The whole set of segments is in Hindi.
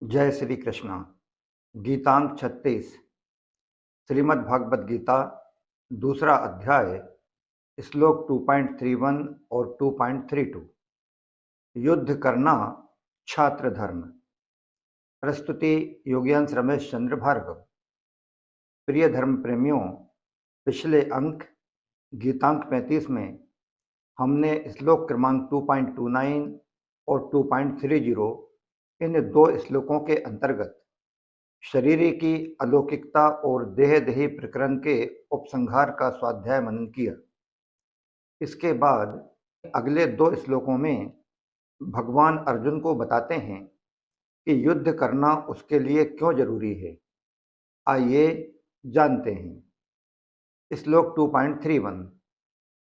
जय श्री कृष्ण। गीतांक 36 श्रीमद् भागवत गीता, दूसरा अध्याय, श्लोक 2.31 और 2.32। युद्ध करना छात्र धर्म। प्रस्तुति योगियांश रमेश चंद्र भार्गव। प्रिय धर्म प्रेमियों, पिछले अंक गीतांक 35 में हमने श्लोक क्रमांक 2.29 और 2.30 इन दो श्लोकों के अंतर्गत शरीरी की अलौकिकता और देहदेही प्रकरण के उपसंहार का स्वाध्याय मनन किया। इसके बाद अगले दो श्लोकों में भगवान अर्जुन को बताते हैं कि युद्ध करना उसके लिए क्यों जरूरी है। आइए जानते हैं। श्लोक 2.31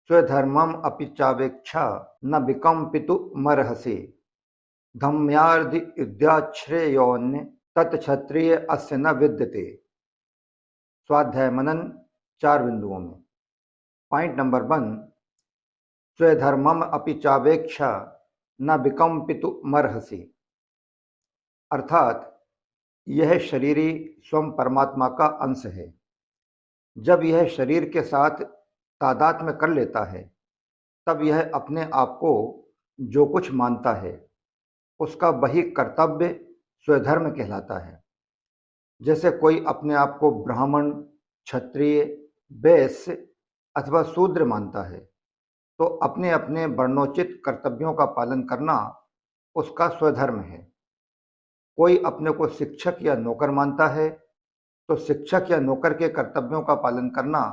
स्वधर्मम अपि चावेक्षा न विकम्पितु मर्हसि धम्यार्धि युद्धाश्रेयोन्य तत्क्षत्रिय अस्य न विद्यते। स्वाध्याय मनन 4 बिंदुओं में। पॉइंट नंबर 1, स्वधर्मम अपि चावेक्षा न विकम्पितु मर्हसि, अर्थात यह शरीरी स्वयं परमात्मा का अंश है। जब यह शरीर के साथ तादात्म्य कर लेता है तब यह अपने आप को जो कुछ मानता है उसका वही कर्तव्य स्वधर्म कहलाता है। जैसे कोई अपने आप को ब्राह्मण, क्षत्रिय, वैश्य अथवा शूद्र मानता है तो अपने अपने वर्णोचित कर्तव्यों का पालन करना उसका स्वधर्म है। कोई अपने को शिक्षक या नौकर मानता है तो शिक्षक या नौकर के कर्तव्यों का पालन करना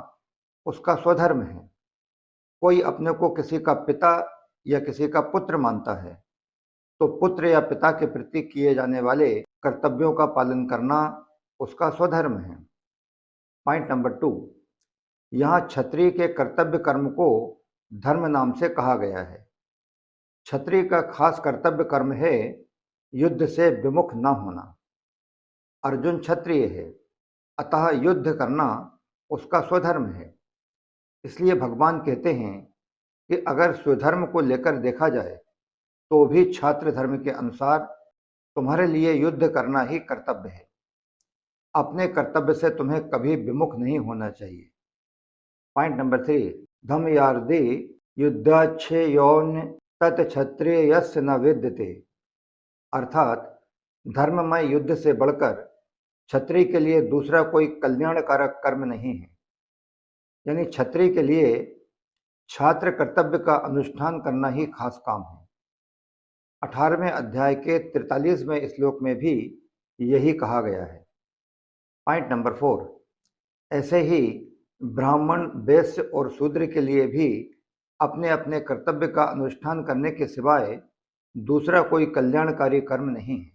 उसका स्वधर्म है। कोई अपने को किसी का पिता या किसी का पुत्र मानता है तो पुत्र या पिता के प्रति किए जाने वाले कर्तव्यों का पालन करना उसका स्वधर्म है। पॉइंट नंबर 2, यहाँ क्षत्रिय के कर्तव्य कर्म को धर्म नाम से कहा गया है। क्षत्रिय का खास कर्तव्य कर्म है युद्ध से विमुख न होना। अर्जुन क्षत्रिय है, अतः युद्ध करना उसका स्वधर्म है। इसलिए भगवान कहते हैं कि अगर स्वधर्म को लेकर देखा जाए तो भी छात्र धर्म के अनुसार तुम्हारे लिए युद्ध करना ही कर्तव्य है। अपने कर्तव्य से तुम्हें कभी विमुख नहीं होना चाहिए। पॉइंट नंबर 3, धम्यार्धि युद्धाश्रेयोन्य तत्क्षत्रिय यस्य न विद्यते, अर्थात धर्ममय युद्ध से बढ़कर क्षत्रिय के लिए दूसरा कोई कल्याणकारक कर्म नहीं है। यानी क्षत्रिय के लिए छात्र कर्तव्य का अनुष्ठान करना ही खास काम है। 18वें अध्याय के 43वें श्लोक में भी यही कहा गया है। पॉइंट नंबर 4, ऐसे ही ब्राह्मण, वैश्य और शूद्र के लिए भी अपने अपने कर्तव्य का अनुष्ठान करने के सिवाय दूसरा कोई कल्याणकारी कर्म नहीं है।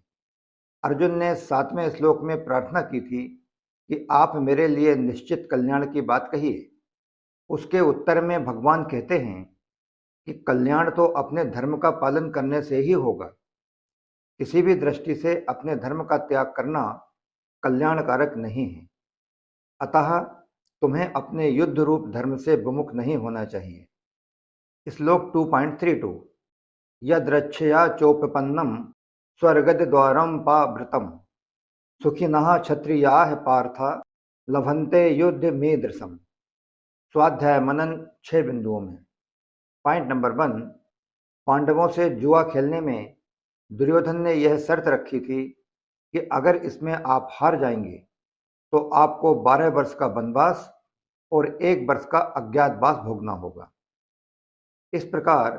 अर्जुन ने 7वें श्लोक में प्रार्थना की थी कि आप मेरे लिए निश्चित कल्याण की बात कहिए। उसके उत्तर में भगवान कहते हैं कि कल्याण तो अपने धर्म का पालन करने से ही होगा। किसी भी दृष्टि से अपने धर्म का त्याग करना कल्याणकारक नहीं है। अतः तुम्हें अपने युद्ध रूप धर्म से विमुख नहीं होना चाहिए। श्लोक 2.32 यद्रक्षया चोपपन्नम स्वर्गद्वारम पावृतम सुखिनः क्षत्रियाः पार्थ लभन्ते युद्ध मीदृशम। स्वाध्याय मनन 6 बिंदुओं में। पॉइंट नंबर 1, पांडवों से जुआ खेलने में दुर्योधन ने यह शर्त रखी थी कि अगर इसमें आप हार जाएंगे तो आपको 12 वर्ष का वनवास और 1 वर्ष का अज्ञातवास भोगना होगा। इस प्रकार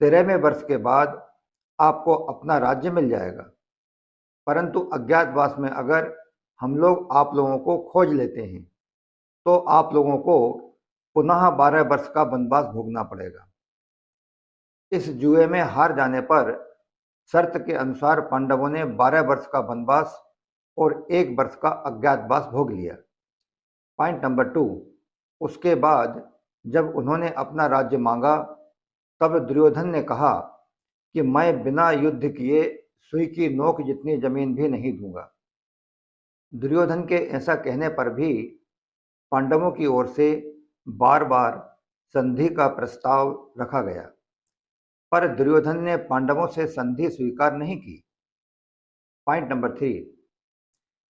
13वें वर्ष के बाद आपको अपना राज्य मिल जाएगा, परंतु अज्ञातवास में अगर हम लोग आप लोगों को खोज लेते हैं तो आप लोगों को पुनः 12 वर्ष का वनवास भोगना पड़ेगा। इस जुए में हार जाने पर शर्त के अनुसार पांडवों ने 12 वर्ष का वनवास और 1 वर्ष का अज्ञातवास भोग लिया। पॉइंट नंबर 2, उसके बाद जब उन्होंने अपना राज्य मांगा तब दुर्योधन ने कहा कि मैं बिना युद्ध किए सुई की नोक जितनी जमीन भी नहीं दूंगा। दुर्योधन के ऐसा कहने पर भी पांडवों की ओर से बार बार संधि का प्रस्ताव रखा गया, पर दुर्योधन ने पांडवों से संधि स्वीकार नहीं की। पॉइंट नंबर 3,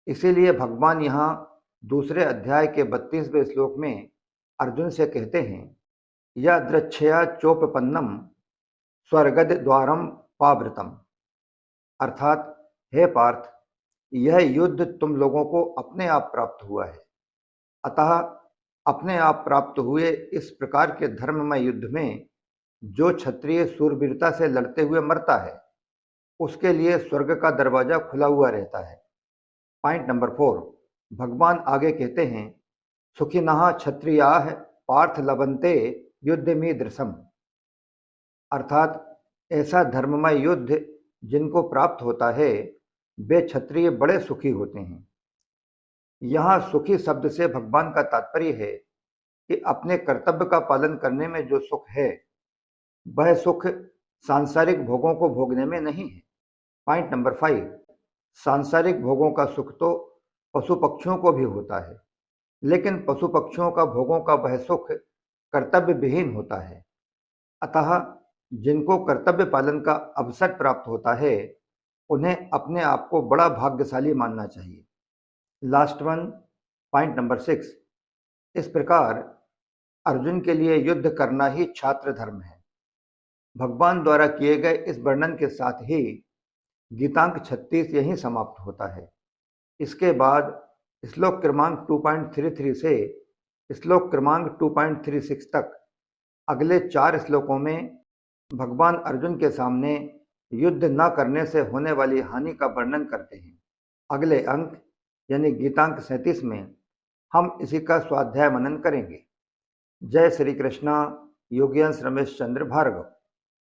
इसीलिए भगवान यहाँ दूसरे अध्याय के 32वें श्लोक में अर्जुन से कहते हैं, यदृच्छया चोपपन्नम स्वर्गद द्वारम पावृतम, अर्थात हे पार्थ, यह युद्ध तुम लोगों को अपने आप प्राप्त हुआ है। अतः अपने आप प्राप्त हुए इस प्रकार के धर्ममय युद्ध में जो क्षत्रिय शूरवीरता से लड़ते हुए मरता है उसके लिए स्वर्ग का दरवाजा खुला हुआ रहता है। पॉइंट नंबर 4, भगवान आगे कहते हैं, सुखिनः क्षत्रियाः पार्थ लभन्ते युद्धमीदृशम्, अर्थात ऐसा धर्ममय युद्ध जिनको प्राप्त होता है वे क्षत्रिय बड़े सुखी होते हैं। यहाँ सुखी शब्द से भगवान का तात्पर्य है कि अपने कर्तव्य का पालन करने में जो सुख है वह सुख सांसारिक भोगों को भोगने में नहीं है। पॉइंट नंबर 5, सांसारिक भोगों का सुख तो पशु पक्षियों को भी होता है, लेकिन पशु पक्षियों का भोगों का वह सुख कर्तव्य विहीन होता है। अतः जिनको कर्तव्य पालन का अवसर प्राप्त होता है उन्हें अपने आप को बड़ा भाग्यशाली मानना चाहिए। लास्ट वन, पॉइंट नंबर 6, इस प्रकार अर्जुन के लिए युद्ध करना ही छात्र धर्म है। भगवान द्वारा किए गए इस वर्णन के साथ ही गीतांक 36 यहीं समाप्त होता है। इसके बाद श्लोक क्रमांक 2.33 से श्लोक क्रमांक 2.36 तक अगले 4 श्लोकों में भगवान अर्जुन के सामने युद्ध न करने से होने वाली हानि का वर्णन करते हैं। अगले अंक यानी गीतांक 37 में हम इसी का स्वाध्याय मनन करेंगे। जय श्री कृष्णा। योगेंद्र रमेश चंद्र भार्गव।